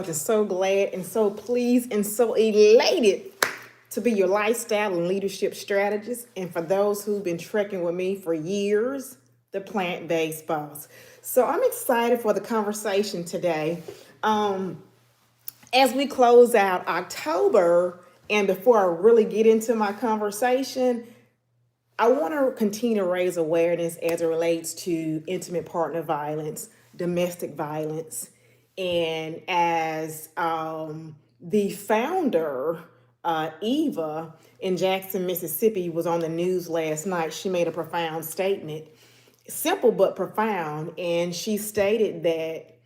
Just so glad and so pleased and so elated to be your lifestyle and leadership strategist. And for those who've been trekking with me for years, the plant-based boss. So I'm excited for the conversation today. As we close out October, and before I really get into my conversation, I want to continue to raise awareness as it relates to intimate partner violence, domestic violence, and as the founder, Eva in Jackson, Mississippi, was on the news last night. She made a profound statement, simple but profound, and she stated that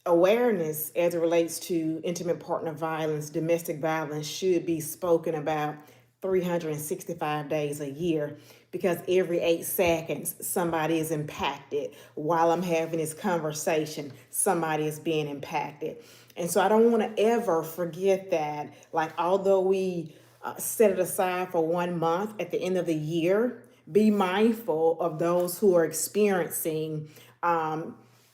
awareness as it relates to intimate partner violence, domestic violence should be spoken about 365 days a year because every 8 seconds somebody is impacted. While I'm having this conversation, somebody is being impacted. And so I don't want to ever forget that. Like, although we set it aside for 1 month at the end of the year, be mindful of those who are experiencing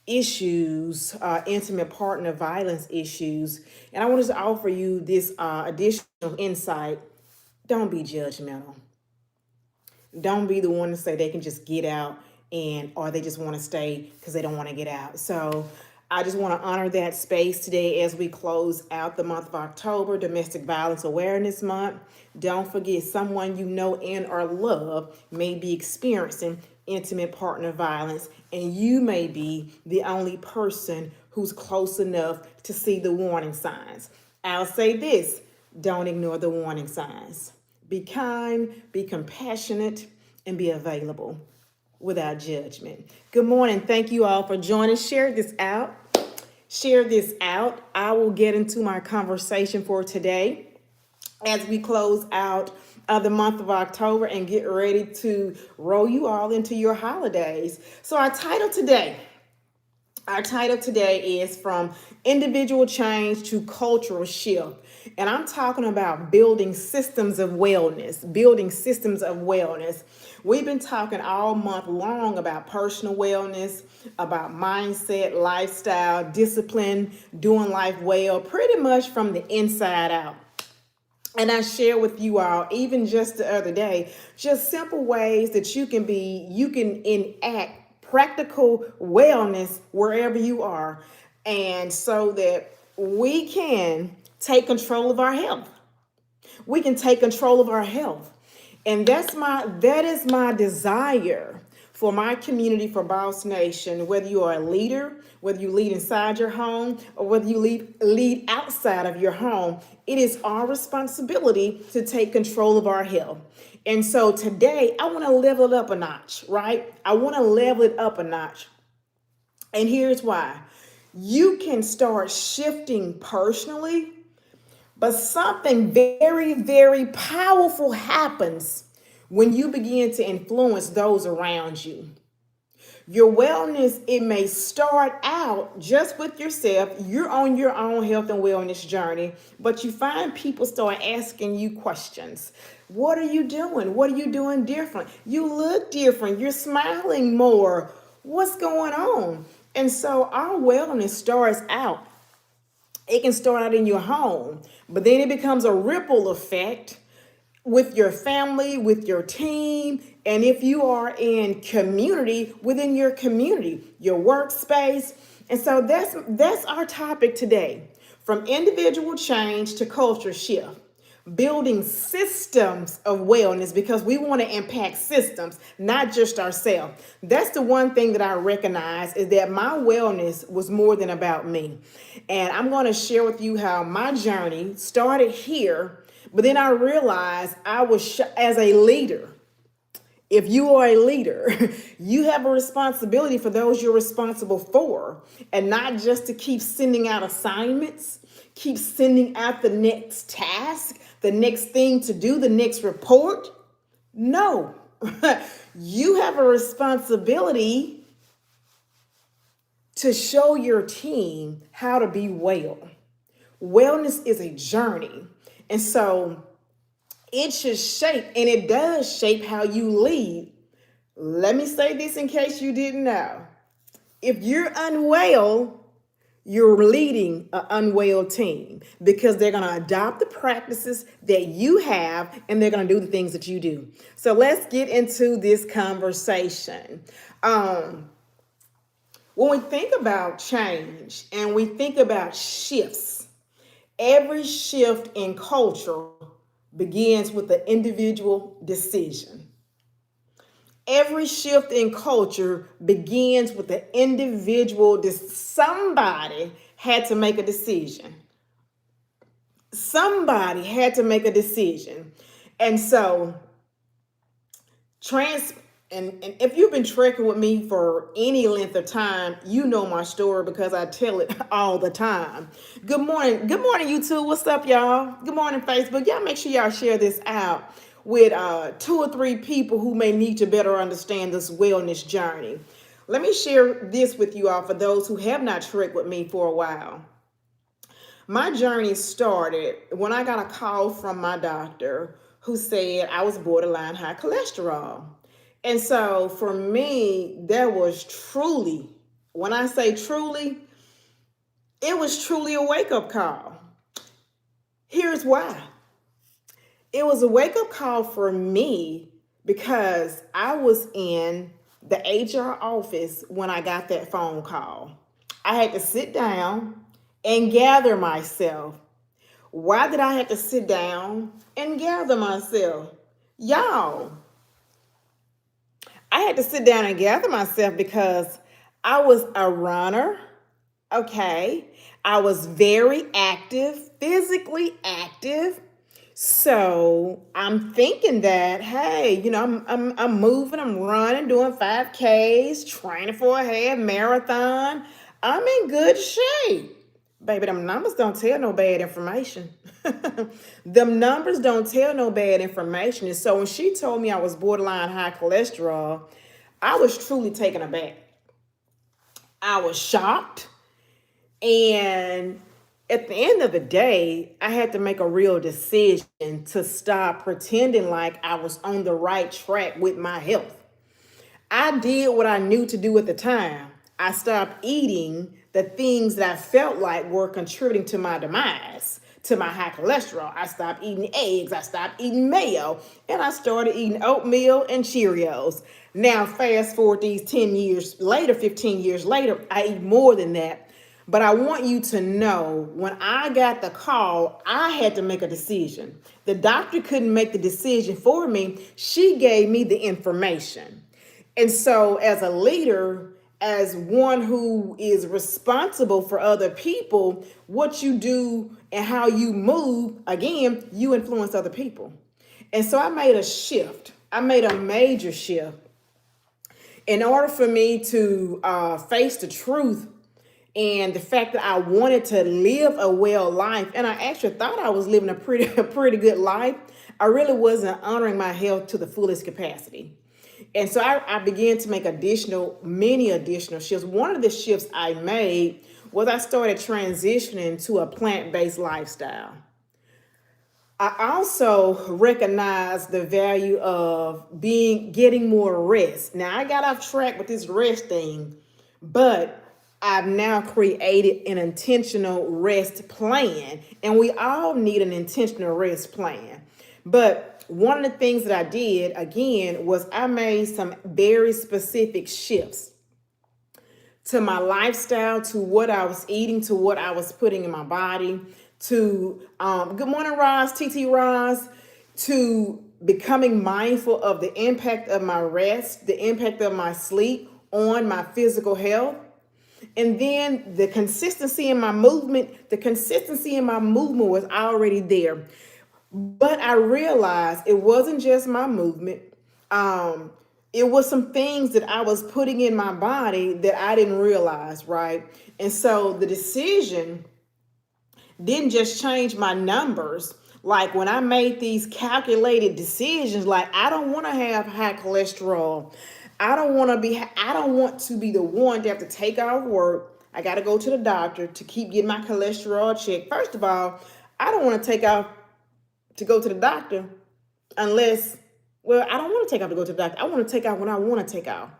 issues, intimate partner violence issues. And I wanted to offer you this additional insight. Don't be judgmental. Don't be the one to say they can just get out and or they just want to stay because they don't want to get out. So I just want to honor that space today as we close out the month of October, Domestic Violence Awareness Month. Don't forget, someone you know and or love may be experiencing intimate partner violence, and you may be the only person who's close enough to see the warning signs. I'll say this: don't ignore the warning signs. Be kind, be compassionate, and be available without judgment. Good morning. Thank you all for joining. Share this out. Share this out. I will get into my conversation for today as we close out the month of October and get ready to roll you all into your holidays. So our title today is From Individual Change to Cultural Shift. And I'm talking about building systems of wellness, building systems of wellness. We've been talking all month long about personal wellness, about mindset, lifestyle, discipline, doing life well, pretty much from the inside out. And I share with you all, even just the other day, just simple ways that you can enact practical wellness wherever you are. And so that we can take control of our health. We can take control of our health. And that is my desire for my community, for Boss Nation, whether you are a leader, whether you lead inside your home, or whether you lead outside of your home. It is our responsibility to take control of our health. And so today, I want to level it up a notch, right? I want to level it up a notch. And here's why. You can start shifting personally, but something very, very powerful happens when you begin to influence those around you. Your wellness, it may start out just with yourself. You're on your own health and wellness journey, but you find people start asking you questions. What are you doing? What are you doing different? You look different. You're smiling more. What's going on? And so our wellness starts out. It can start out in your home, but then it becomes a ripple effect with your family, with your team, and if you are in community, within your community, your workspace. And so that's our topic today. From individual change to culture shift. Building systems of wellness, because we want to impact systems, not just ourselves. That's the one thing that I recognize, is that my wellness was more than about me. And I'm going to share with you how my journey started here, but then I realized as a leader. If you are a leader, you have a responsibility for those you're responsible for, and not just to keep sending out assignments, keep sending out the next task, the next thing to do, the next report. No, you have a responsibility to show your team how to be well. Wellness is a journey. And so it should shape, and it does shape how you lead. Let me say this in case you didn't know. If you're unwell, you're leading an unwell team because they're going to adopt the practices that you have and they're going to do the things that you do. So let's get into this conversation. When we think about change and we think about shifts, every shift in culture begins with an individual decision. Every shift in culture begins with an individual. Somebody had to make a decision. Somebody had to make a decision. And so, and if you've been trekking with me for any length of time, you know my story because I tell it all the time. Good morning. Good morning, YouTube. What's up, y'all? Good morning, Facebook. Y'all make sure y'all share this out with 2 or 3 people who may need to better understand this wellness journey. Let me share this with you all for those who have not trekked with me for a while. My journey started when I got a call from my doctor who said I was borderline high cholesterol. And so for me, there was truly, when I say truly, it was truly a wake-up call. Here's why. It was a wake-up call for me because I was in the HR office when I got that phone call. I had to sit down and gather myself. Why did I have to sit down and gather myself? Y'all, I had to sit down and gather myself because I was a runner, okay? I was very active, physically active. So I'm thinking that, hey, I'm moving, I'm running, doing 5Ks, training for a half marathon. I'm in good shape. Baby, them numbers don't tell no bad information. Them numbers don't tell no bad information. And so when she told me I was borderline high cholesterol, I was truly taken aback. I was shocked. And at the end of the day, I had to make a real decision to stop pretending like I was on the right track with my health. I did what I knew to do at the time. I stopped eating the things that I felt like were contributing to my demise, to my high cholesterol. I stopped eating eggs, I stopped eating mayo, and I started eating oatmeal and Cheerios. Now, fast forward these 10 years later, 15 years later, I eat more than that. But I want you to know, when I got the call, I had to make a decision. The doctor couldn't make the decision for me. She gave me the information. And so as a leader, as one who is responsible for other people, what you do and how you move, again, you influence other people. And so I made a shift. I made a major shift. In order for me to face the truth and the fact that I wanted to live a well life, and I actually thought I was living a pretty good life, I really wasn't honoring my health to the fullest capacity. And so I began to make many additional shifts. One of the shifts I made was I started transitioning to a plant-based lifestyle. I also recognized the value of getting more rest. Now I got off track with this rest thing, but I've now created an intentional rest plan, and we all need an intentional rest plan. But one of the things that I did, again, was I made some very specific shifts to my lifestyle, to what I was eating, to what I was putting in my body, to, good morning, Roz, TT Roz, to becoming mindful of the impact of my rest, the impact of my sleep on my physical health. And then the consistency in my movement was already there. But I realized it wasn't just my movement. It was some things that I was putting in my body that I didn't realize, right? And so the decision didn't just change my numbers. Like when I made these calculated decisions, like I don't want to have high cholesterol. I don't want to be the one to have to take off work. I got to go to the doctor to keep getting my cholesterol checked. First of all, I don't want to take off to go to the doctor I don't want to take off to go to the doctor. I want to take out when I want to take out.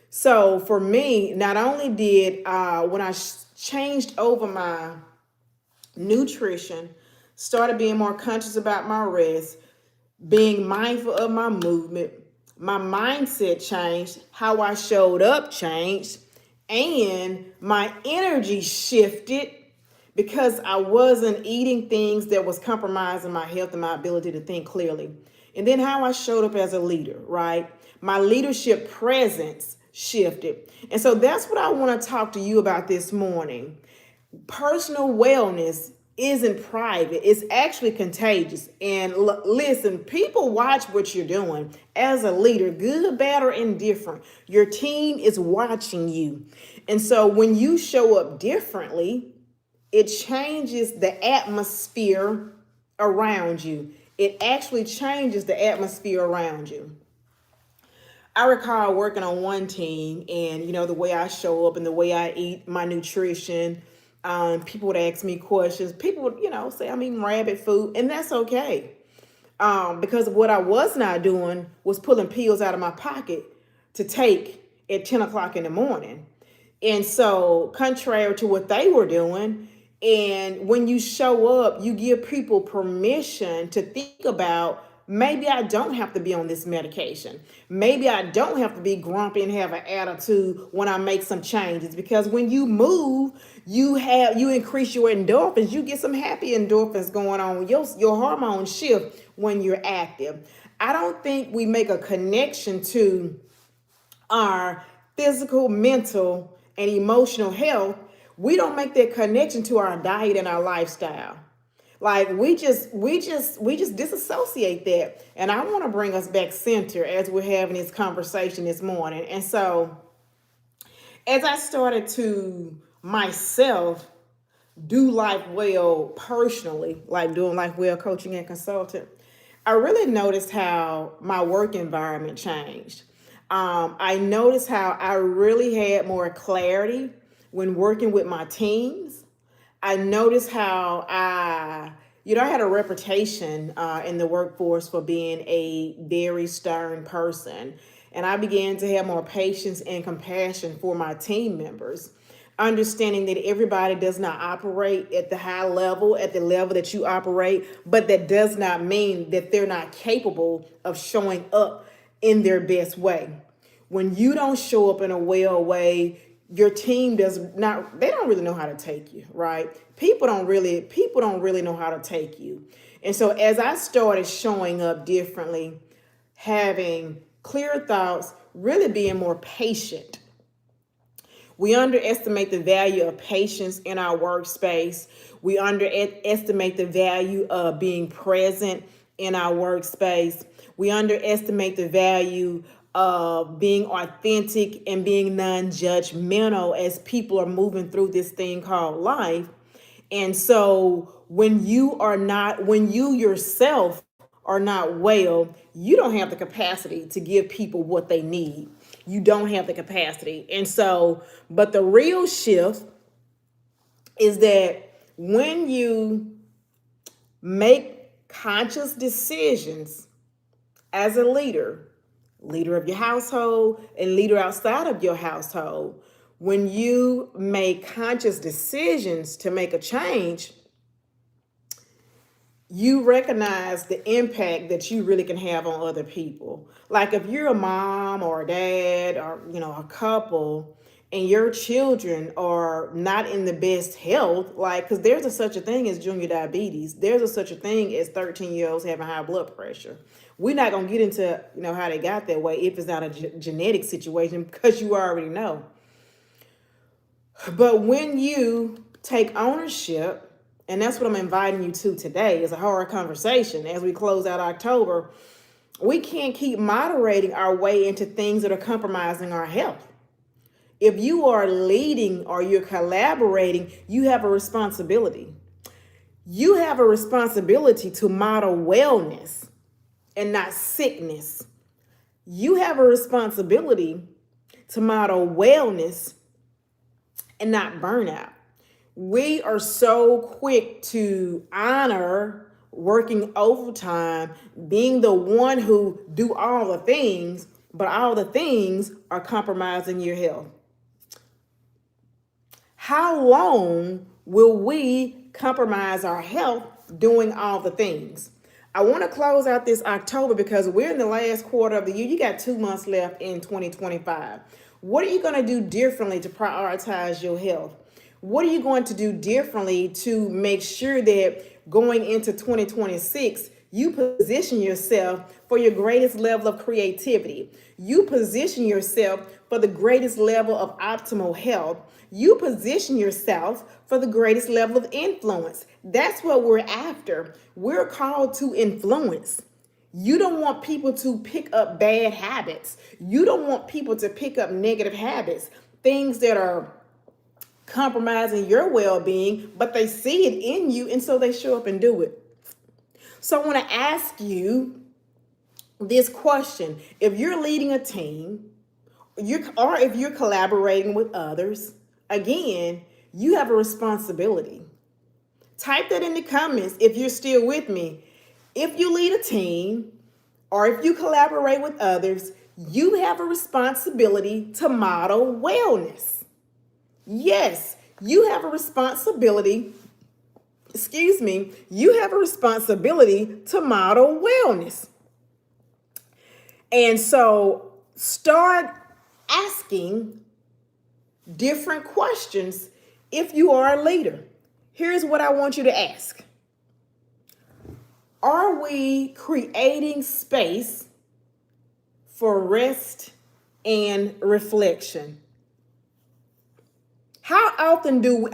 So for me, not only did when I changed over my nutrition, started being more conscious about my rest, being mindful of my movement, my mindset changed, how I showed up changed, and my energy shifted because I wasn't eating things that was compromising my health and my ability to think clearly. And then how I showed up as a leader, right? My leadership presence shifted. And so that's what I want to talk to you about this morning. Personal wellness isn't private, it's actually contagious. And listen, people watch what you're doing as a leader, good, bad, or indifferent. Your team is watching you. And so when you show up differently, it changes the atmosphere around you. It actually changes the atmosphere around you. I recall working on one team, and the way I show up and the way I eat, my nutrition. People would ask me questions. People would, say I'm eating rabbit food, and that's okay. Because what I was not doing was pulling pills out of my pocket to take at 10 o'clock in the morning. And so, contrary to what they were doing, and when you show up, you give people permission to think about, maybe I don't have to be on this medication. Maybe I don't have to be grumpy and have an attitude when I make some changes. Because when you move, you increase your endorphins. You get some happy endorphins going on. Your hormones shift when you're active. I don't think we make a connection to our physical, mental, and emotional health. We don't make that connection to our diet and our lifestyle. Like we just disassociate that. And I want to bring us back center as we're having this conversation this morning. And so as I started to myself do life well personally, like doing life well coaching and consulting, I really noticed how my work environment changed. I noticed how I really had more clarity when working with my teams. I noticed how I had a reputation in the workforce for being a very stern person. And I began to have more patience and compassion for my team members, understanding that everybody does not operate at the high level, at the level that you operate, but that does not mean that they're not capable of showing up in their best way. When you don't show up in a well way, your team they don't really know how to take you, right? People don't really know how to take you. And so as I started showing up differently, having clear thoughts, really being more patient. We underestimate the value of patience in our workspace. We underestimate the value of being present in our workspace. We underestimate the value of being authentic and being non-judgmental as people are moving through this thing called life. And so when you yourself are not well, you don't have the capacity to give people what they need. You don't have the capacity. And so, but the real shift is that when you make conscious decisions as a leader of your household and leader outside of your household, when you make conscious decisions to make a change, you recognize the impact that you really can have on other people. Like if you're a mom or a dad or, a couple, and your children are not in the best health, like, because there's such a thing as junior diabetes. There's such a thing as 13-year-olds having high blood pressure. We're not going to get into, how they got that way if it's not a genetic situation, because you already know. But when you take ownership, and that's what I'm inviting you to today, is a hard conversation as we close out October. We can't keep moderating our way into things that are compromising our health. If you are leading or you're collaborating, you have a responsibility. You have a responsibility to model wellness and not sickness. You have a responsibility to model wellness and not burnout. We are so quick to honor working overtime, being the one who do all the things, but all the things are compromising your health. How long will we compromise our health doing all the things? I want to close out this October because we're in the last quarter of the year. You got 2 months left in 2025. What are you going to do differently to prioritize your health? What are you going to do differently to make sure that going into 2026, you position yourself for your greatest level of creativity? You position yourself for the greatest level of optimal health. You position yourself for the greatest level of influence. That's what we're after. We're called to influence. You don't want people to pick up bad habits. You don't want people to pick up negative habits, things that are compromising your well-being, but they see it in you, and so they show up and do it. So I want to ask you this question. If you're leading a team, or if you're collaborating with others, again, you have a responsibility. Type that in the comments if you're still with me. If you lead a team or if you collaborate with others, you have a responsibility to model wellness. Yes, you have a responsibility. You have a responsibility to model wellness. And so start asking different questions if you are a leader. Here's what I want you to ask. Are we creating space for rest and reflection? How often do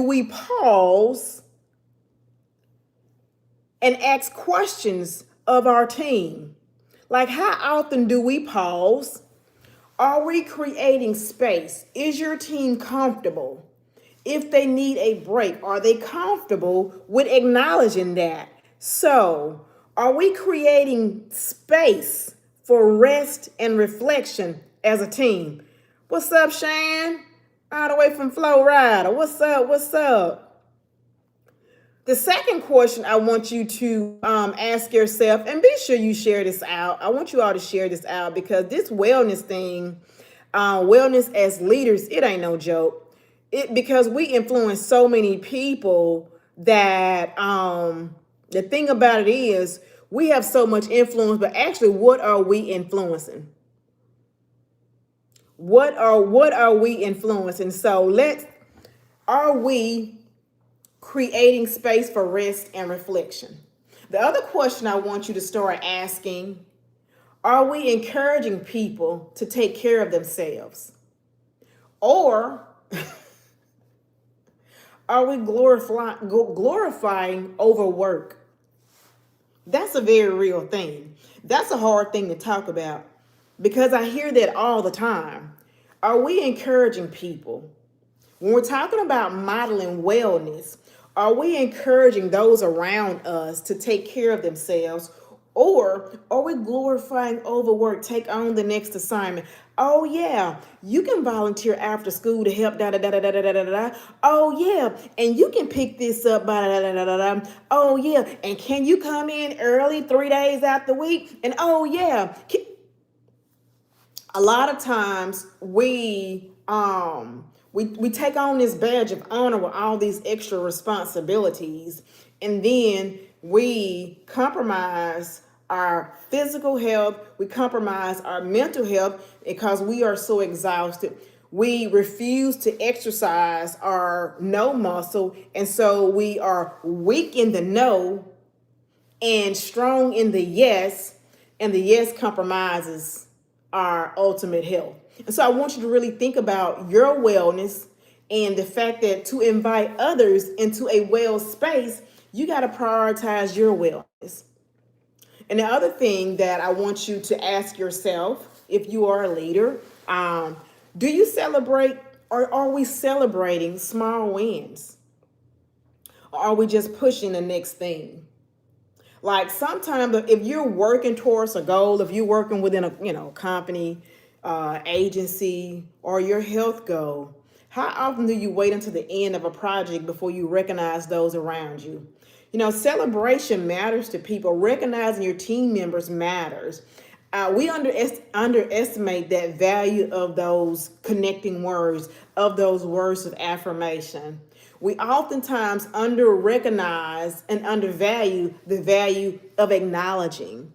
we pause and ask questions of our team? Like, how often do we pause? Are we creating space? Is your team comfortable? If they need a break, are they comfortable with acknowledging that? So, are we creating space for rest and reflection as a team? What's up, Shan? All the way from Flow Rider. What's up? What's up? The second question I want you to ask yourself, and be sure you share this out. I want you all to share this out because this wellness thing, wellness as leaders, it ain't no joke. Because we influence so many people that the thing about it is we have so much influence, but actually, what are we influencing? What are we influencing? So are we creating space for rest and reflection? The other question I want you to start asking, are we encouraging people to take care of themselves? Or are we glorifying overwork? That's a very real thing. That's a hard thing to talk about because I hear that all the time. Are we encouraging people? When we're talking about modeling wellness, are we encouraging those around us to take care of themselves? Or are we glorifying overwork, take on the next assignment? Oh yeah, you can volunteer after school to help da da da da da da da da. Oh yeah, and you can pick this up da da da da da da. Oh yeah, and can you come in early 3 days out the week? And oh yeah, a lot of times we take on this badge of honor with all these extra responsibilities, and then we compromise our physical health, we compromise our mental health because we are so exhausted. We refuse to exercise our no muscle, and so we are weak in the no and strong in the yes, and the yes compromises our ultimate health. And so I want you to really think about your wellness and the fact that to invite others into a well space, you got to prioritize your wellness. And the other thing that I want you to ask yourself, if you are a leader, do you celebrate, or are we celebrating small wins? Or are we just pushing the next thing? Like sometimes if you're working towards a goal, if you're working within a company, agency, or your health goal, how often do you wait until the end of a project before you recognize those around you? Celebration matters to people. Recognizing your team members matters. We underestimate that value of those connecting words, of those words of affirmation. We oftentimes under recognize and undervalue the value of acknowledging.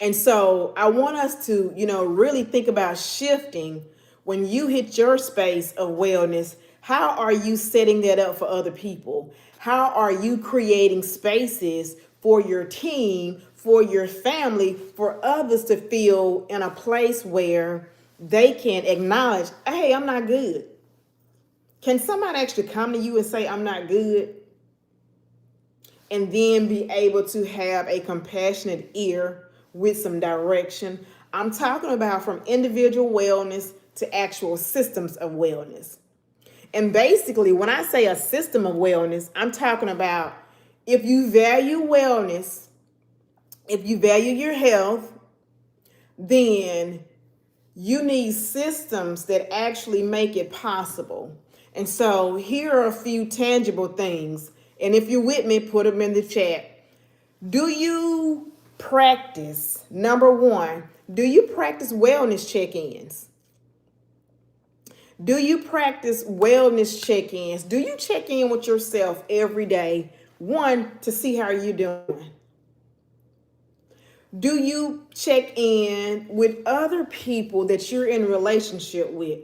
And so I want us to, really think about shifting when you hit your space of wellness. How are you setting that up for other people? How are you creating spaces for your team, for your family, for others to feel in a place where they can acknowledge, hey, I'm not good? Can somebody actually come to you and say, I'm not good? And then be able to have a compassionate ear with some direction. I'm talking about from individual wellness to actual systems of wellness. And basically, when I say a system of wellness, I'm talking about if you value wellness, if you value your health, then you need systems that actually make it possible. And so here are a few tangible things. And if you're with me, put them in the chat. Do you practice, number one, do you practice wellness check-ins? Do you practice wellness check-ins? Do you check in with yourself every day? One, to see how you're doing. Do you check in with other people that you're in relationship with?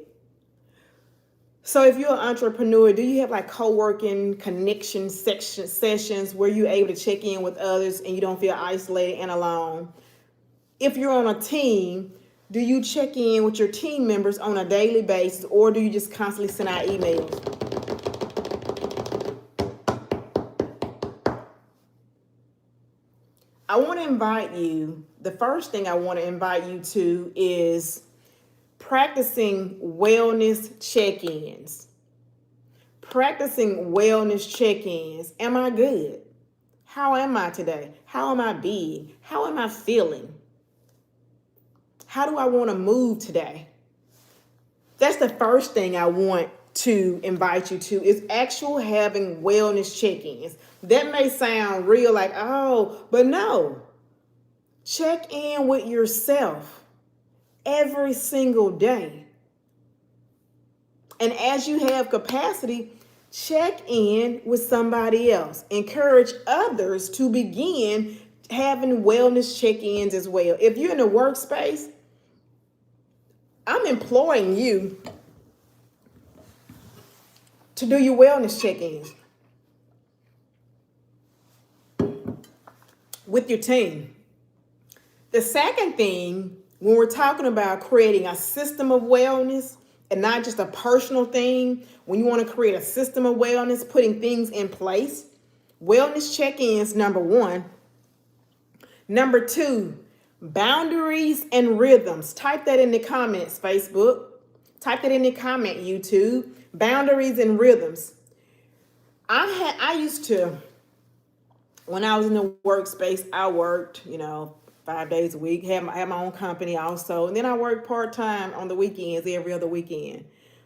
So if you're an entrepreneur, do you have like co-working connection sessions where you're able to check in with others and you don't feel isolated and alone? If you're on a team, do you check in with your team members on a daily basis, or do you just constantly send out emails? I want to invite you, the first thing I want to invite you to is practicing wellness check-ins. Practicing wellness check-ins. Am I good? How am I today? How am I being? How am I feeling? How do I want to move today? That's the first thing I want to invite you to is actual having wellness check-ins. That may sound real like, oh, but no. Check in with yourself every single day. And as you have capacity, check in with somebody else. Encourage others to begin having wellness check-ins as well. If you're in a workspace, I'm imploring you to do your wellness check-ins with your team. The second thing, when we're talking about creating a system of wellness and not just a personal thing, when you want to create a system of wellness, putting things in place, wellness check-ins, number one. Number two, boundaries and rhythms. Type that in the comments, Facebook. Type that in the comment, YouTube. Boundaries and rhythms. I used to, when I was in the workspace, I worked, 5 days a week, had my own company also. And then I worked part-time on the weekends, every other weekend.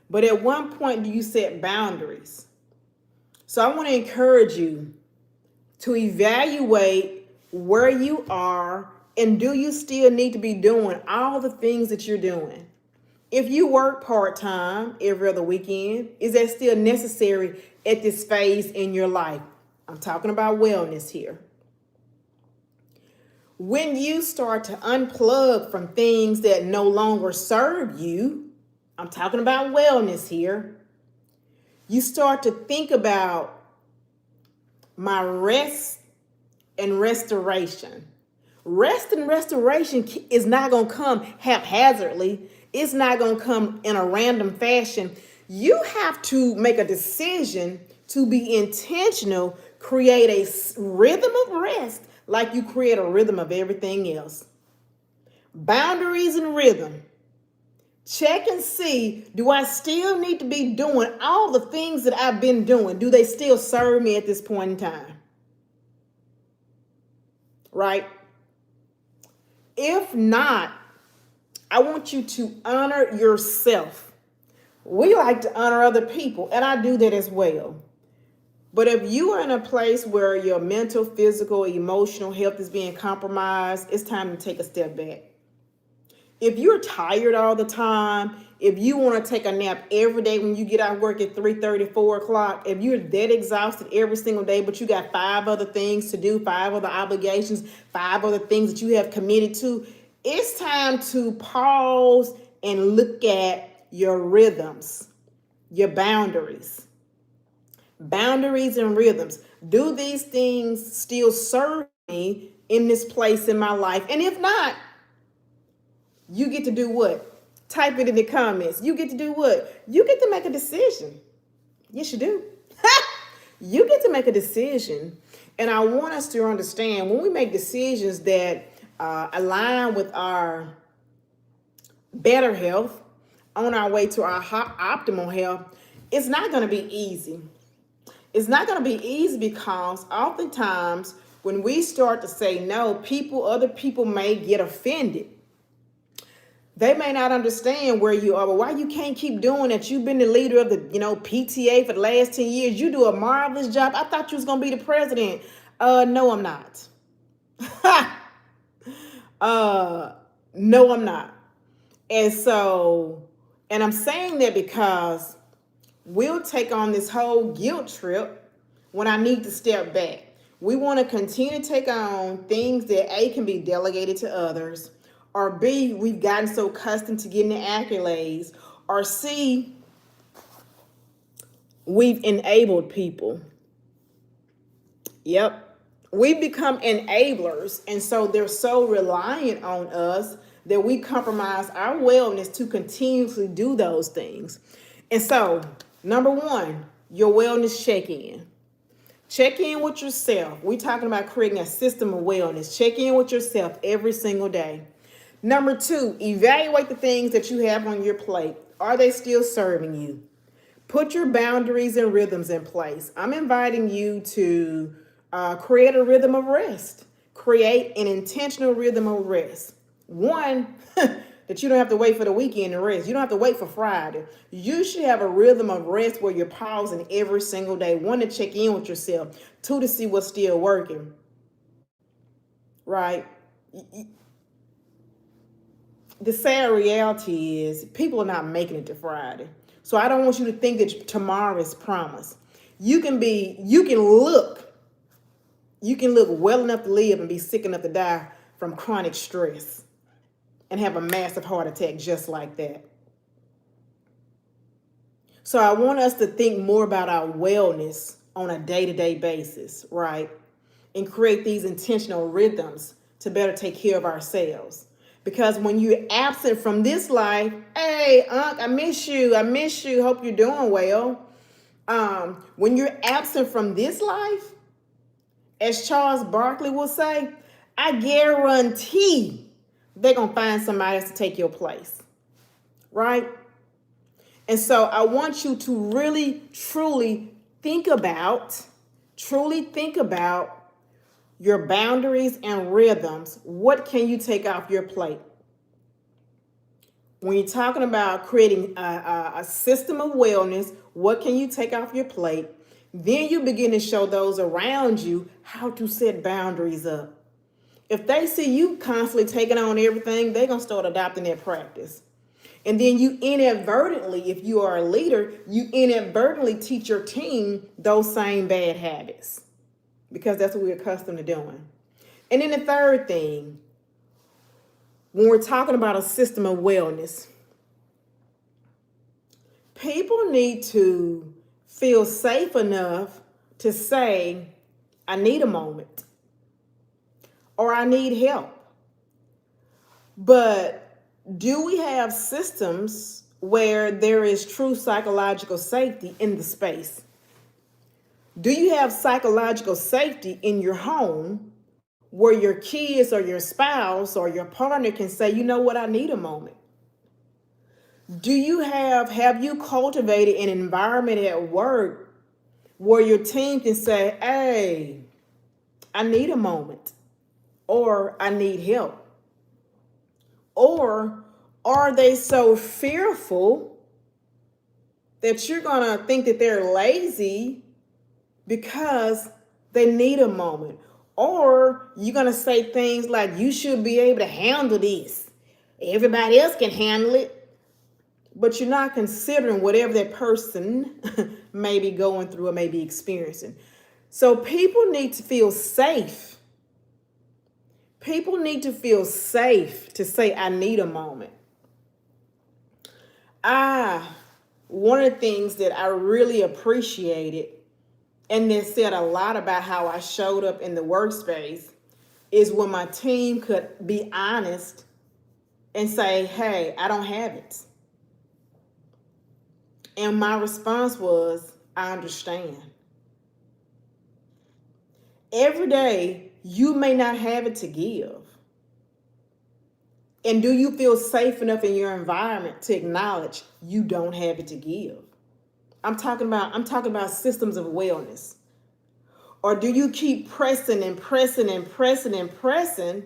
But at one point, do you set boundaries? So I want to encourage you to evaluate where you are and do you still need to be doing all the things that you're doing? If you work part-time every other weekend, is that still necessary at this phase in your life? I'm talking about wellness here. When you start to unplug from things that no longer serve you, I'm talking about wellness here. You start to think about my rest and restoration. Rest and restoration is not going to come haphazardly. It's not going to come in a random fashion. You have to make a decision to be intentional, create a rhythm of rest like you create a rhythm of everything else. Boundaries and rhythm. Check and see, do I still need to be doing all the things that I've been doing? Do they still serve me at this point in time? Right? If not, I want you to honor yourself. We like to honor other people, and I do that as well. But if you are in a place where your mental, physical, emotional health is being compromised, it's time to take a step back. If you're tired all the time, if you want to take a nap every day when you get out of work at 3:30, 4 o'clock, if you're that exhausted every single day, but you got 5 other things to do, 5 other obligations, 5 other things that you have committed to, it's time to pause and look at your rhythms, your boundaries. Boundaries and rhythms. Do these things still serve me in this place in my life? And if not, you get to do what? Type it in the comments. You get to do what? You get to make a decision. Yes, you do. You get to make a decision. And I want us to understand when we make decisions that align with our better health, on our way to our optimal health, it's not going to be easy. It's not going to be easy because oftentimes when we start to say no, other people may get offended. They may not understand where you are, but why you can't keep doing that? You've been the leader of the, PTA for the last 10 years. You do a marvelous job. I thought you was going to be the president. No, I'm not. No, I'm not. And I'm saying that because we'll take on this whole guilt trip when I need to step back. We want to continue to take on things that A, can be delegated to others, or B, we've gotten so accustomed to getting the accolades, or C, we've enabled people. Yep. We become enablers, and so they're so reliant on us that we compromise our wellness to continuously do those things. And so, number one, your wellness check-in. Check in with yourself. We're talking about creating a system of wellness. Check in with yourself every single day. Number two, evaluate the things that you have on your plate. Are they still serving you? Put your boundaries and rhythms in place. I'm inviting you to create a rhythm of rest. Create an intentional rhythm of rest. One, that you don't have to wait for the weekend to rest. You don't have to wait for Friday. You should have a rhythm of rest where you're pausing every single day. One, to check in with yourself. Two, to see what's still working. Right? The sad reality is people are not making it to Friday. So I don't want you to think that tomorrow is promised. You can look well enough to live and be sick enough to die from chronic stress and have a massive heart attack just like that. So I want us to think more about our wellness on a day-to-day basis, right? And create these intentional rhythms to better take care of ourselves. Because when you're absent from this life, hey, Unc, I miss you. Hope you're doing well. When you're absent from this life, as Charles Barkley will say, I guarantee they're going to find somebody else to take your place. Right? And so I want you to really, truly think about your boundaries and rhythms. What can you take off your plate? When you're talking about creating a system of wellness, what can you take off your plate? Then you begin to show those around you how to set boundaries up. If they see you constantly taking on everything, they're going to start adopting that practice. And then you inadvertently, if you are a leader, you inadvertently teach your team those same bad habits because that's what we're accustomed to doing. And then the third thing, when we're talking about a system of wellness, people need to feel safe enough to say, I need a moment or I need help. But do we have systems where there is true psychological safety in the space? Do you have psychological safety in your home where your kids or your spouse or your partner can say, you know what, I need a moment? Have you cultivated an environment at work where your team can say, hey, I need a moment or I need help? Or are they so fearful that you're going to think that they're lazy because they need a moment. Or you're going to say things like, you should be able to handle this. Everybody else can handle it. But you're not considering whatever that person may be going through or may be experiencing. So people need to feel safe. People need to feel safe to say, I need a moment. One of the things that I really appreciated, and that said a lot about how I showed up in the workspace, is when my team could be honest and say, hey, I don't have it. And my response was, I understand. Every day, you may not have it to give. And do you feel safe enough in your environment to acknowledge you don't have it to give? I'm talking about systems of wellness. Or do you keep pressing and pressing and pressing and pressing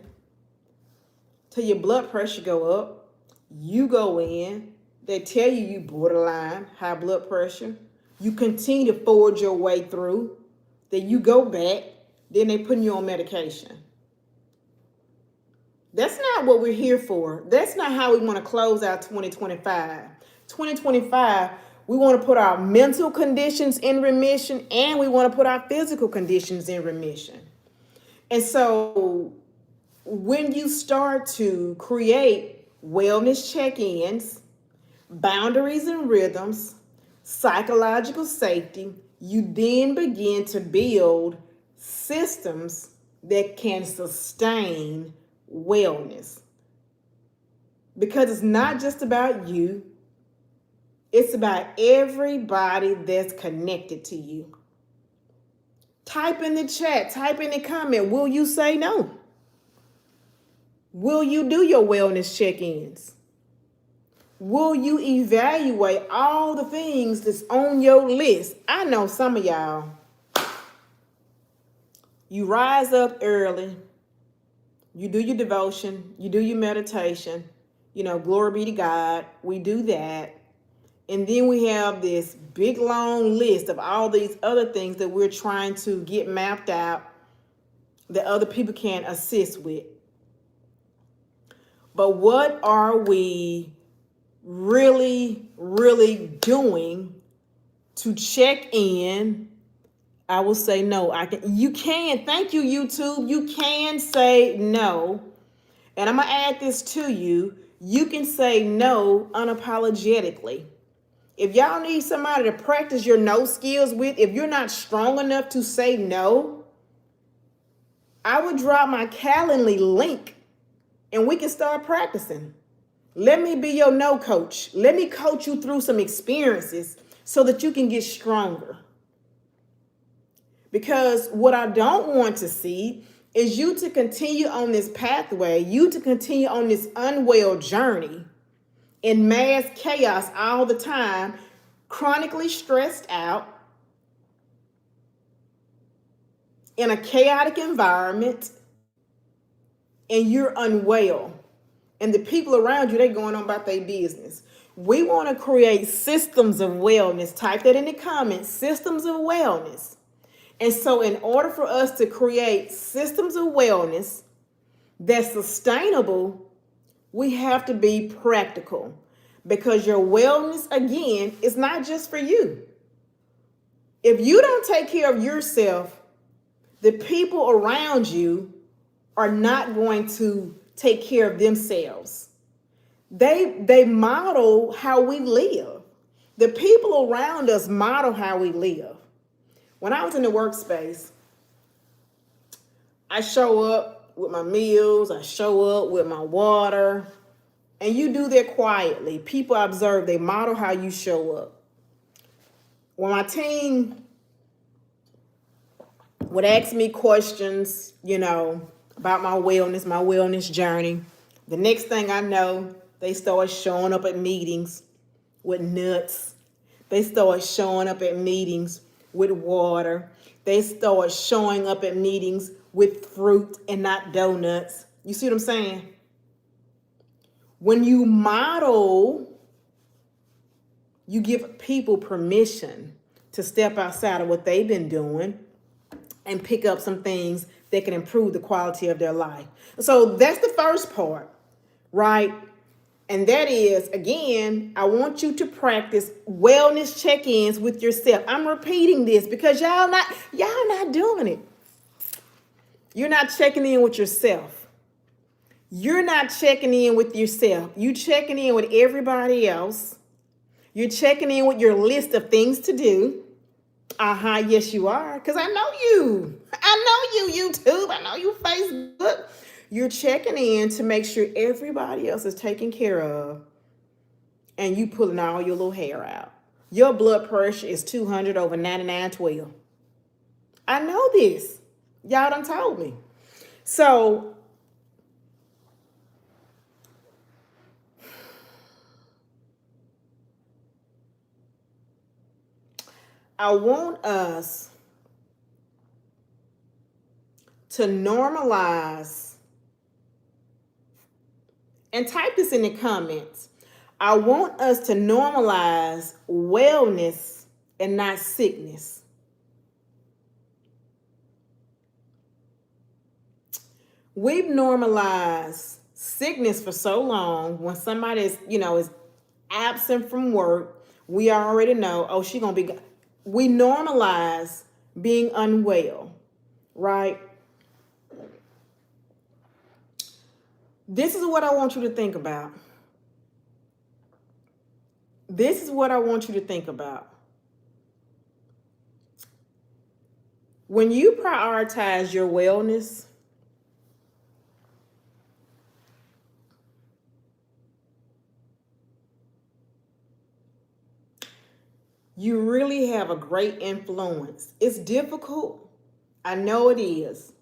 till your blood pressure go up? You go in, they tell you borderline high blood pressure. You continue to forge your way through. Then you go back, then they put you on medication. That's not what we're here for. That's not how we want to close out 2025. 2025, we want to put our mental conditions in remission, and we want to put our physical conditions in remission. And so when you start to create wellness check-ins, boundaries and rhythms, psychological safety, you then begin to build systems that can sustain wellness. Because it's not just about you, it's about everybody that's connected to you. Type in the chat, type in the comment, will you say no? Will you do your wellness check-ins? Will you evaluate all the things that's on your list? I know some of y'all, you rise up early, you do your devotion, you do your meditation, glory be to God, we do that. And then we have this big long list of all these other things that we're trying to get mapped out that other people can assist with. But what are we really, really doing to check in? I will say no. You can. Thank you, YouTube. You can say no. And I'm going to add this to you. You can say no unapologetically. If y'all need somebody to practice your no skills with, if you're not strong enough to say no, I would drop my Calendly link and we can start practicing. Let me be your no coach. Let me coach you through some experiences so that you can get stronger. Because what I don't want to see is you to continue on this pathway, you to continue on this unwell journey in mass chaos all the time, chronically stressed out, in a chaotic environment, and you're unwell. And the people around you, they're going on about their business. We want to create systems of wellness. Type that in the comments, systems of wellness. And so in order for us to create systems of wellness that's sustainable, we have to be practical. Because your wellness, again, is not just for you. If you don't take care of yourself, the people around you are not going to take care of themselves. They model how we live. The people around us model how we live. When I was in the workspace, I show up with my meals, I show up with my water, and you do that quietly. People observe, they model how you show up. When my team would ask me questions, about my wellness journey, the next thing I know, they start showing up at meetings with nuts. They start showing up at meetings with water. They start showing up at meetings with fruit and not donuts. You see what I'm saying? When you model, you give people permission to step outside of what they've been doing and pick up some things that can improve the quality of their life. So that's the first part, right? And that is, again, I want you to practice wellness check-ins with yourself. I'm repeating this because y'all not doing it. You're not checking in with yourself. You're not checking in with yourself. You checking in with everybody else. You're checking in with your list of things to do. Yes, you are. Because I know you. I know you, YouTube. I know you, Facebook. You're checking in to make sure everybody else is taken care of. And you pulling all your little hair out. Your blood pressure is 200 over 99.12. I know this. Y'all done told me. So I want us to normalize, and type this in the comments. I want us to normalize wellness and not sickness. We've normalized sickness for so long. When somebody is absent from work, we already know, oh, she gonna be. We normalize being unwell, right? This is what I want you to think about. This is what I want you to think about. When you prioritize your wellness, you really have a great influence. It's difficult. I know it is.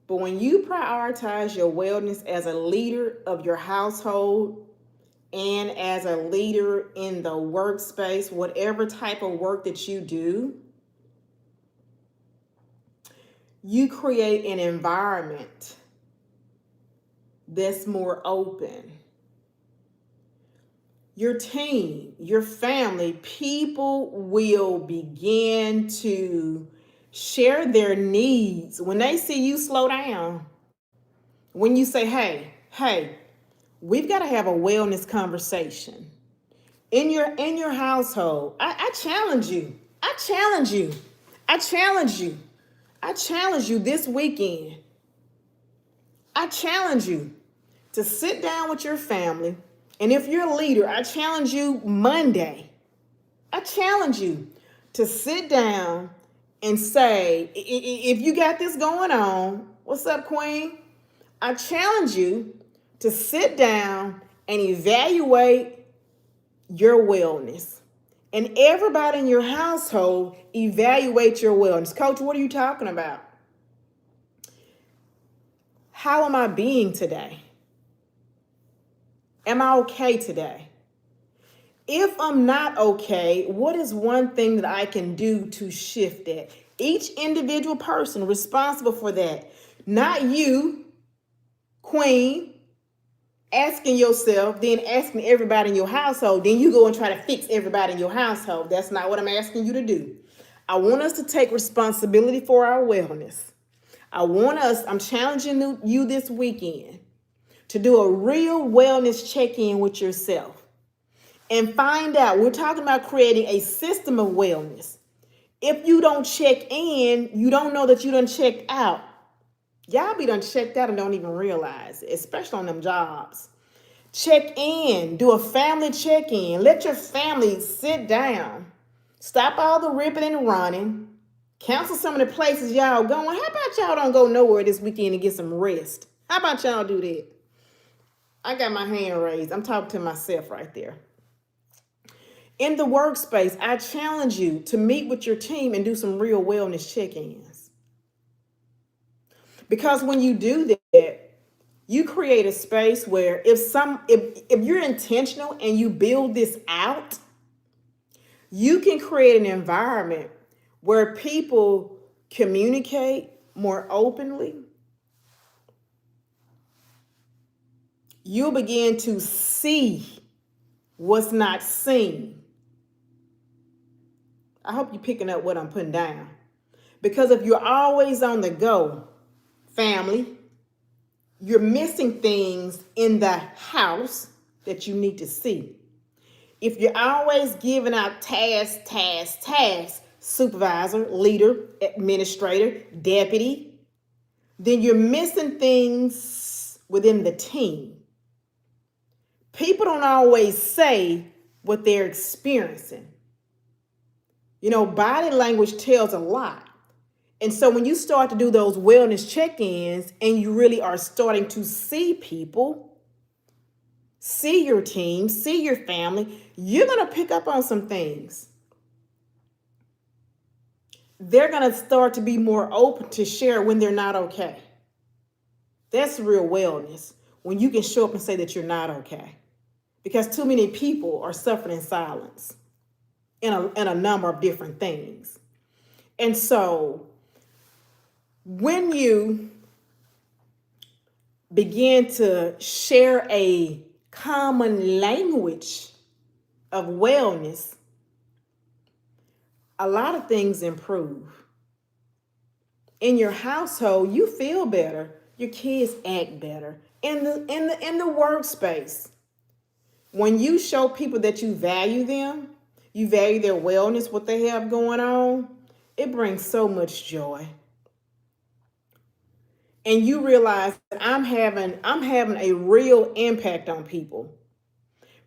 But when you prioritize your wellness as a leader of your household and as a leader in the workspace, whatever type of work that you do, you create an environment that's more open. Your team, your family, people will begin to share their needs. When they see you slow down, when you say, hey, we've got to have a wellness conversation in your household. I challenge you. I challenge you. I challenge you. I challenge you this weekend. I challenge you to sit down with your family. And if you're a leader, I challenge you Monday. I challenge you to sit down and say, if you got this going on, what's up, Queen? I challenge you to sit down and evaluate your wellness. And everybody in your household evaluate your wellness. Coach, what are you talking about? How am I being today? Am I okay today? If I'm not okay, what is one thing that I can do to shift that? Each individual person responsible for that. Not you, Queen, asking yourself, then asking everybody in your household, then you go and try to fix everybody in your household. That's not what I'm asking you to do. I want us to take responsibility for our wellness. I'm challenging you this weekend to do a real wellness check-in with yourself and find out. We're talking about creating a system of wellness. If you don't check in, you don't know that you done checked out. Y'all be done checked out and don't even realize it, especially on them jobs. Check in, do a family check-in. Let your family sit down. Stop all the ripping and running. Cancel some of the places y'all going. How about y'all don't go nowhere this weekend and get some rest? How about y'all do that? I got my hand raised. I'm talking to myself right there. In the workspace, I challenge you to meet with your team and do some real wellness check-ins. Because when you do that, you create a space where if you're intentional and you build this out, you can create an environment where people communicate more openly. You'll begin to see what's not seen. I hope you're picking up what I'm putting down. Because if you're always on the go, family, you're missing things in the house that you need to see. If you're always giving out tasks, supervisor, leader, administrator, deputy, then you're missing things within the team. People don't always say what they're experiencing. You know, body language tells a lot. And so when you start to do those wellness check-ins and you really are starting to see people, see your team, see your family, you're going to pick up on some things. They're going to start to be more open to share when they're not okay. That's real wellness, when you can show up and say that you're not okay. Because too many people are suffering in silence in a number of different things. And so when you begin to share a common language of wellness, a lot of things improve. In your household, you feel better. Your kids act better. In the workspace, when you show people that you value them, you value their wellness, what they have going on, it brings so much joy. And you realize that I'm having a real impact on people.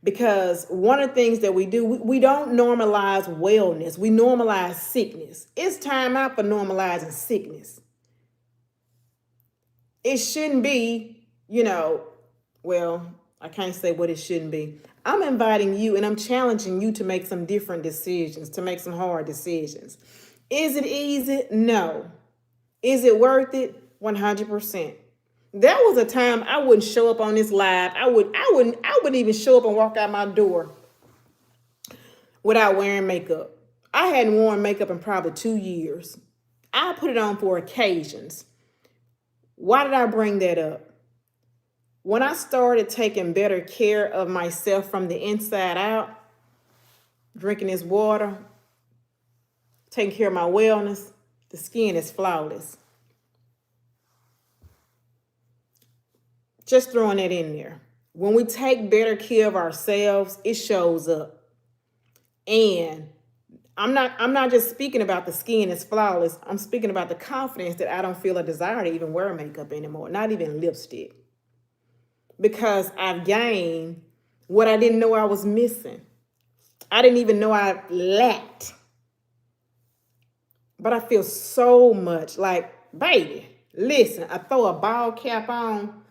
Because one of the things that we do, we don't normalize wellness. We normalize sickness. It's time out for normalizing sickness. It shouldn't be, well, I can't say what it shouldn't be. I'm inviting you and I'm challenging you to make some different decisions, to make some hard decisions. Is it easy? No. Is it worth it? 100%. There was a time I wouldn't show up on this live. I wouldn't even show up and walk out my door without wearing makeup. I hadn't worn makeup in probably 2 years. I put it on for occasions. Why did I bring that up? When I started taking better care of myself from the inside out, drinking this water, taking care of my wellness, the skin is flawless. Just throwing that in there. When we take better care of ourselves, it shows up. And I'm not just speaking about the skin is flawless. I'm speaking about the confidence that I don't feel a desire to even wear makeup anymore, not even lipstick. Because I've gained what I didn't know I was missing. I didn't even know I lacked. But I feel so much like, baby, listen, I throw a ball cap on.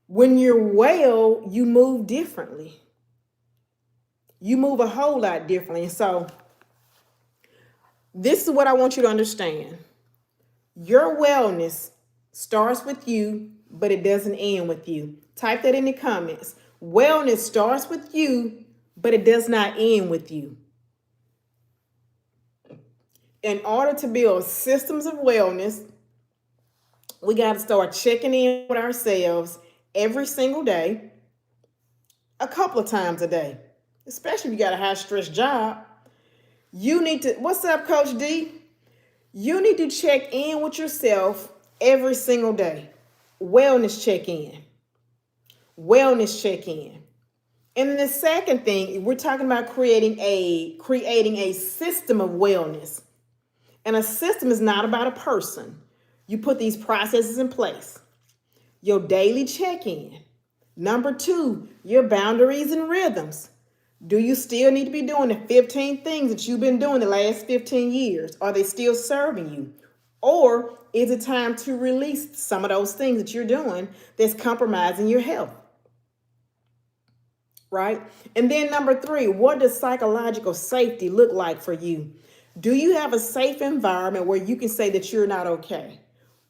When you're well, you move differently. You move a whole lot differently. And so this is what I want you to understand. Your wellness starts with you, but it doesn't end with you. Type that in the comments. Wellness starts with you, but it does not end with you. In order to build systems of wellness, we got to start checking in with ourselves every single day, a couple of times a day, especially if you got a high stress job. You need to, what's up, Coach D? You need to check in with yourself every single day. Wellness check-in. Wellness check-in. And then the second thing, we're talking about creating a system of wellness. And a system is not about a person. You put these processes in place. Your daily check-in. Number 2, your boundaries and rhythms. Do you still need to be doing the 15 things that you've been doing the last 15 years? Are they still serving you? Or is it time to release some of those things that you're doing that's compromising your health? Right? And then number 3, what does psychological safety look like for you? Do you have a safe environment where you can say that you're not okay?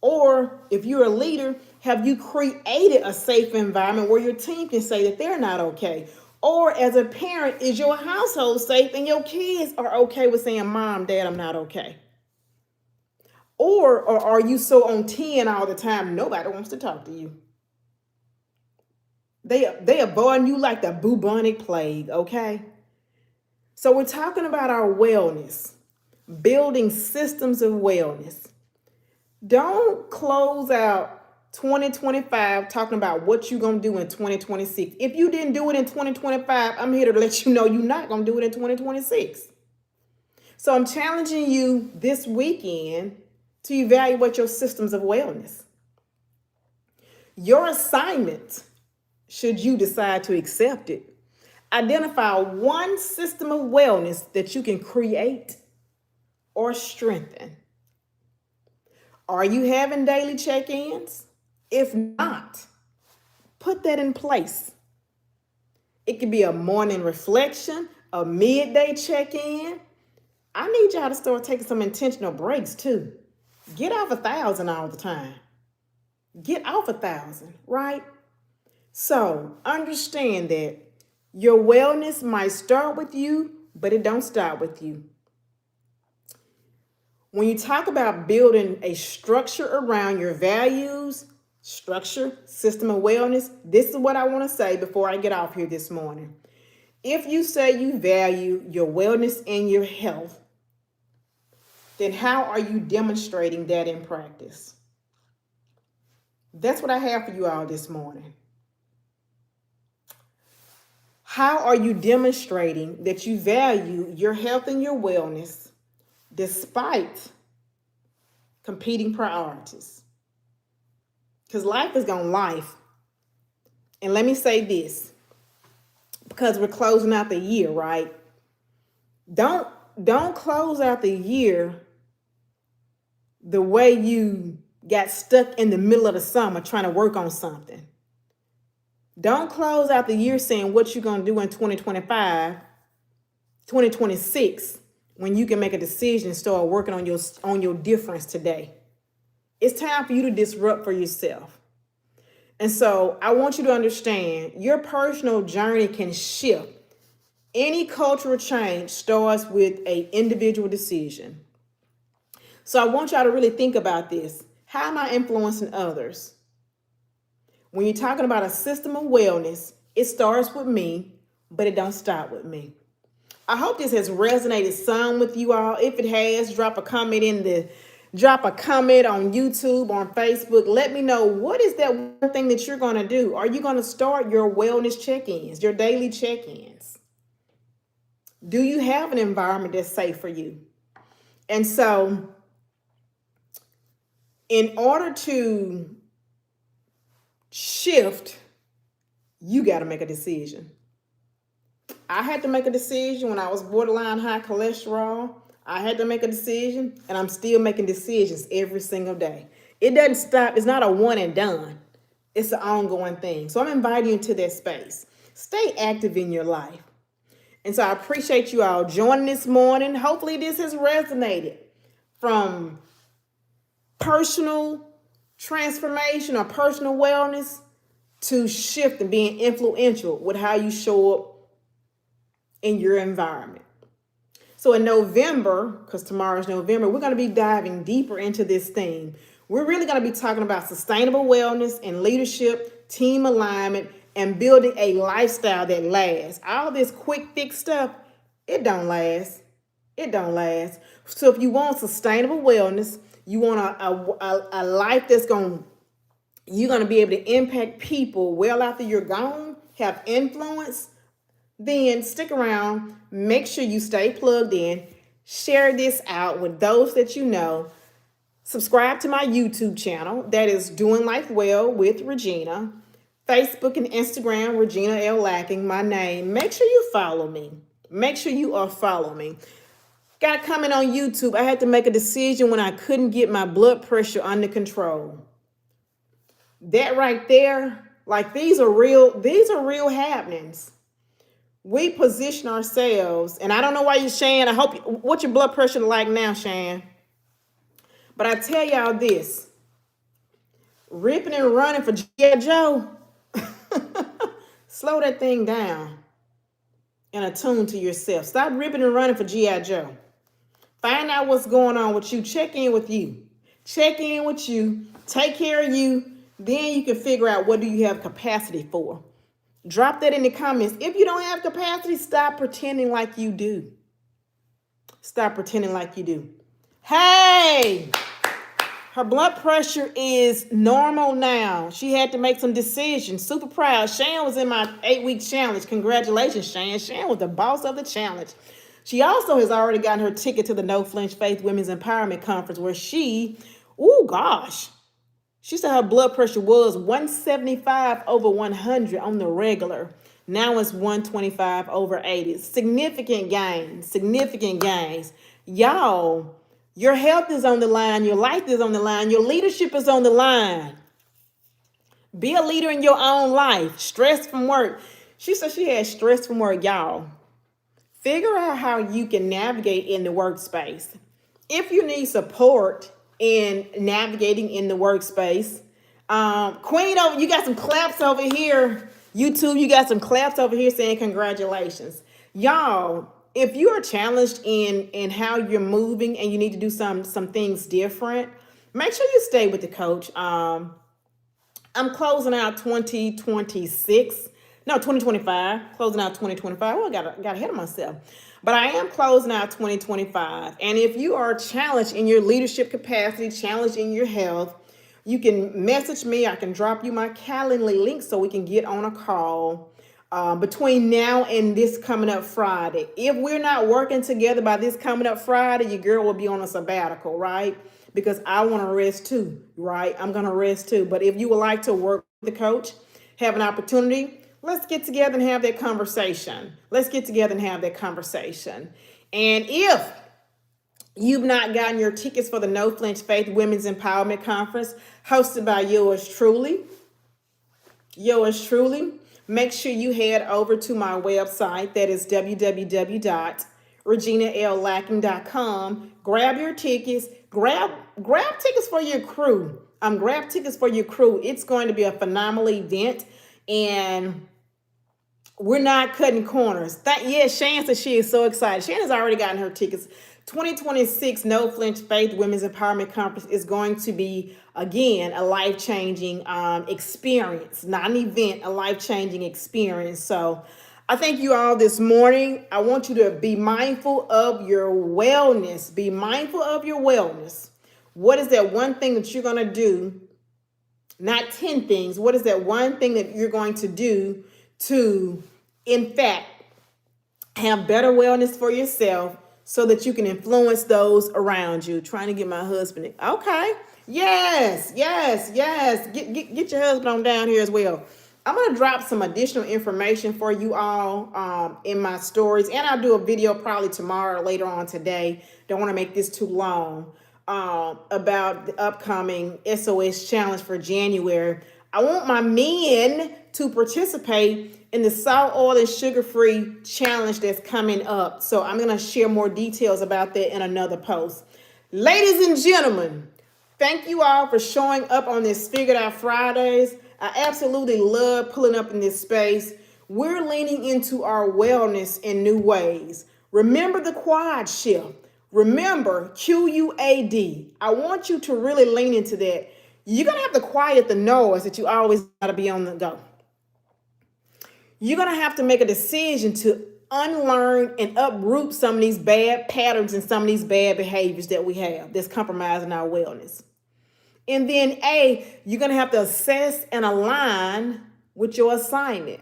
Or if you're a leader, have you created a safe environment where your team can say that they're not okay? Or as a parent, is your household safe and your kids are okay with saying, Mom, Dad, I'm not okay? Or are you so on 10 all the time, nobody wants to talk to you? They avoid you like the bubonic plague, okay? So we're talking about our wellness. building systems of wellness. Don't close out 2025 talking about what you're going to do in 2026. If you didn't do it in 2025, I'm here to let you know you're not going to do it in 2026. So I'm challenging you this weekend to evaluate your systems of wellness. Your assignment, should you decide to accept it, identify one system of wellness that you can create or strengthen. Are you having daily check-ins? If not, put that in place. It could be a morning reflection, a midday check-in. I need y'all to start taking some intentional breaks too. Get off 1,000 all the time. Get off 1,000, right? So understand that your wellness might start with you, but it don't start with you. When you talk about building a structure around your values, structure, system of wellness, this is what I want to say before I get off here this morning. If you say you value your wellness and your health, then how are you demonstrating that in practice? That's what I have for you all this morning. How are you demonstrating that you value your health and your wellness despite competing priorities? Because life is gonna life. And let me say this, because we're closing out the year, right? Don't close out the year the way you got stuck in the middle of the summer trying to work on something. Don't close out the year saying what you're going to do in 2025, 2026, when you can make a decision and start working on your difference today. It's time for you to disrupt for yourself. And so I want you to understand your personal journey can shift. Any cultural change starts with an individual decision. So I want y'all to really think about this. How am I influencing others? When you're talking about a system of wellness, it starts with me, but it don't start with me. I hope this has resonated some with you all. If it has, drop a comment on YouTube, on Facebook. Let me know, what is that one thing that you're going to do? Are you going to start your wellness check-ins, your daily check-ins? Do you have an environment that's safe for you? And so in order to shift, you got to make a decision. I had to make a decision when I was borderline high cholesterol. I had to make a decision, and I'm still making decisions every single day. It doesn't stop. It's not a one and done. It's an ongoing thing. So I'm inviting you into that space. Stay active in your life. And so I appreciate you all joining this morning. Hopefully this has resonated from personal transformation or personal wellness to shift and being influential with how you show up in your environment. So in November, because tomorrow's November, we're going to be diving deeper into this theme. We're really going to be talking about sustainable wellness and leadership, team alignment, and building a lifestyle that lasts. All this quick fix stuff, it don't last. It don't last. So if you want sustainable wellness, you want a life that's you're going to be able to impact people well after you're gone, have influence, then stick around. Make sure you stay plugged in. Share this out with those that you know. Subscribe to my YouTube channel. That is Doing Life Well with Regina. Facebook and Instagram, Regina L. Lacking, my name. Make sure you follow me. Make sure you are following me. Got a comment on YouTube. I had to make a decision when I couldn't get my blood pressure under control. That right there, like these are real happenings. We position ourselves, and I don't know why you're Shan. What's your blood pressure like now, Shan? But I tell y'all this, ripping and running for G.I. Joe, slow that thing down and attune to yourself. Stop ripping and running for G.I. Joe. Find out what's going on with you. Check in with you. Check in with you. Take care of you. Then you can figure out what do you have capacity for. Drop that in the comments. If you don't have capacity, stop pretending like you do. Stop pretending like you do. Hey! Her blood pressure is normal now. She had to make some decisions. Super proud. Shan was in my 8-week challenge. Congratulations, Shan. Shan was the boss of the challenge. She also has already gotten her ticket to the No Flinch Faith Women's Empowerment Conference where she, oh gosh, she said her blood pressure was 175 over 100 on the regular. Now it's 125 over 80. Significant gains, significant gains. Y'all, your health is on the line. Your life is on the line. Your leadership is on the line. Be a leader in your own life. Stress from work. She said she had stress from work, y'all. Figure out how you can navigate in the workspace. If you need support in navigating in the workspace, Queen, over, you got some claps over here. YouTube, you got some claps over here saying congratulations. Y'all, if you are challenged in how you're moving and you need to do some things different, make sure you stay with the coach. I'm closing out 2026. No, 2025. Closing out 2025. Oh, I got ahead of myself. But I am closing out 2025. And if you are challenged in your leadership capacity, challenged in your health, you can message me. I can drop you my Calendly link so we can get on a call between now and this coming up Friday. If we're not working together by this coming up Friday, your girl will be on a sabbatical, right? Because I want to rest too, right? I'm going to rest too. But if you would like to work with the coach, have an opportunity, let's get together and have that conversation. Let's get together and have that conversation. And if you've not gotten your tickets for the No Flinch Faith Women's Empowerment Conference hosted by yours truly, make sure you head over to my website. That is www.reginalllacking.com. Grab your tickets. Grab tickets for your crew. Grab tickets for your crew. It's going to be a phenomenal event, and we're not cutting corners. Shan says she is so excited. Shan has already gotten her tickets. 2026 No Flinch Faith Women's Empowerment Conference is going to be, again, a life-changing experience. Not an event, a life-changing experience. So I thank you all this morning. I want you to be mindful of your wellness. Be mindful of your wellness. What is that one thing that you're going to do? Not 10 things. What is that one thing that you're going to do to, in fact, have better wellness for yourself so that you can influence those around you? Trying to get my husband. Okay. Yes. Get your husband on down here as well. I'm going to drop some additional information for you all in my stories. And I'll do a video probably tomorrow or later on today. Don't want to make this too long. About the upcoming SOS challenge for January. I want my men to participate in the salt, oil, and sugar-free challenge that's coming up. So I'm going to share more details about that in another post. Ladies and gentlemen, thank you all for showing up on this Figured Out Fridays. I absolutely love pulling up in this space. We're leaning into our wellness in new ways. Remember the quad shift. Remember QUAD. I want you to really lean into that. You're going to have to quiet the noise that you always got to be on the go. You're going to have to make a decision to unlearn and uproot some of these bad patterns and some of these bad behaviors that we have that's compromising our wellness. And then you're going to have to assess and align with your assignment.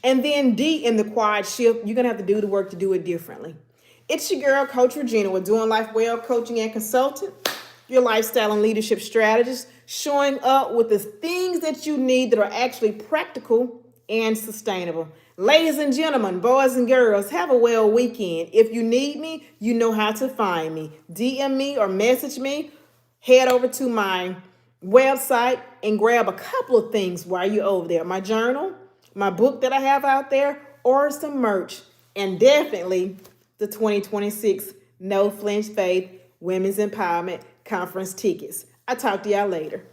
And then D, in the quad shift, you're going to have to do the work to do it differently. It's your girl, Coach Regina, with Doing Life Well Coaching and Consultant, your lifestyle and leadership strategist, showing up with the things that you need that are actually practical and sustainable. Ladies and gentlemen, boys and girls, have a well weekend. If you need me, you know how to find me. DM me or message me. Head over to my website and grab a couple of things while you're over there. My journal, my book that I have out there, or some merch. And definitely the 2026 No Flinch Faith Women's Empowerment Conference tickets. I'll talk to y'all later.